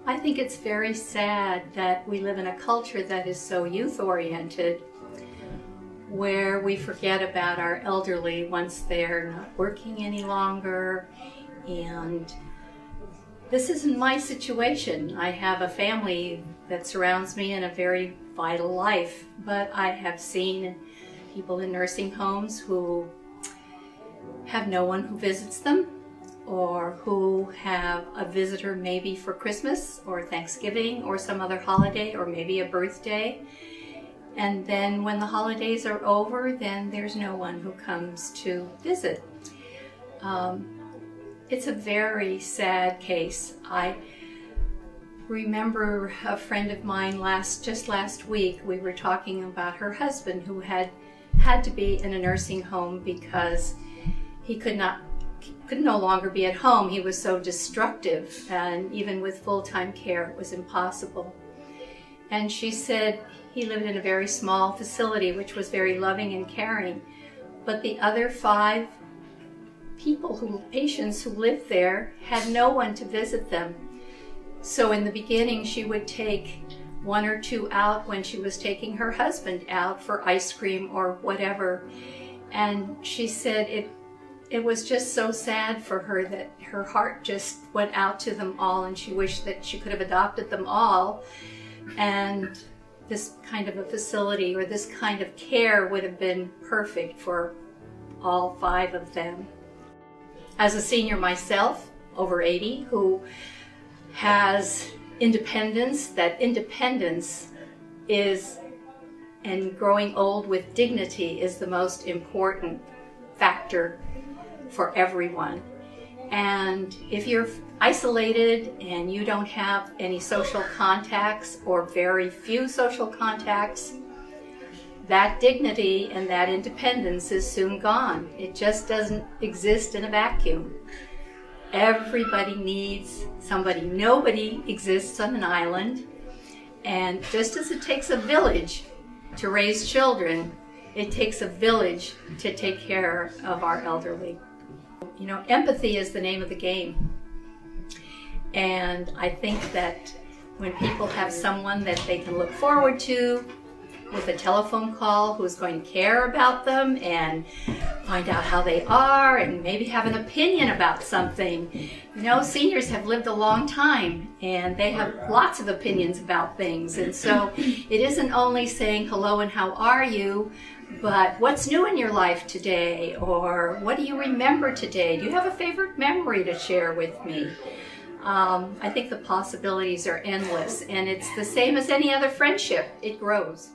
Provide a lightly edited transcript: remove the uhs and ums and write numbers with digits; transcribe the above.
I think it's very sad that we live in a culture that is so youth-oriented, where we forget about our elderly once they're not working any longer. And this isn't my situation. I have a family that surrounds me and a very vital life, but I have seen people in nursing homes who have no one who visits them, or who have a visitor maybe for Christmas or Thanksgiving or some other holiday, or maybe a birthday. And then when the holidays are over, then there's no one who comes to visit. It's a very sad case. I remember a friend of mine just last week, we were talking about her husband who had to be in a nursing home because he could no longer be at home. He was so destructive, and even with full-time care, it was impossible. And she said he lived in a very small facility, which was very loving and caring, but the other 5 patients who lived there had no one to visit them. So in the beginning, she would take 1 or 2 out when she was taking her husband out for ice cream or whatever. And she said it was just so sad for her that her heart just went out to them all, and she wished that she could have adopted them all. And this kind of a facility or this kind of care would have been perfect for all 5 of them. As a senior myself, over 80, who has independence, that independence is, and growing old with dignity, is the most important factor for everyone. And if you're isolated and you don't have any social contacts or very few social contacts, that dignity and that independence is soon gone. It just doesn't exist in a vacuum. Everybody needs somebody. Nobody exists on an island. And just as it takes a village to raise children, it takes a village to take care of our elderly. You know, empathy is the name of the game. And I think that when people have someone that they can look forward to with a telephone call, who's going to care about them and find out how they are and maybe have an opinion about something. You know, seniors have lived a long time and they have lots of opinions about things. And so it isn't only saying hello and how are you, but what's new in your life today, or what do you remember today? Do you have a favorite memory to share with me? I think the possibilities are endless, and it's the same as any other friendship. It grows.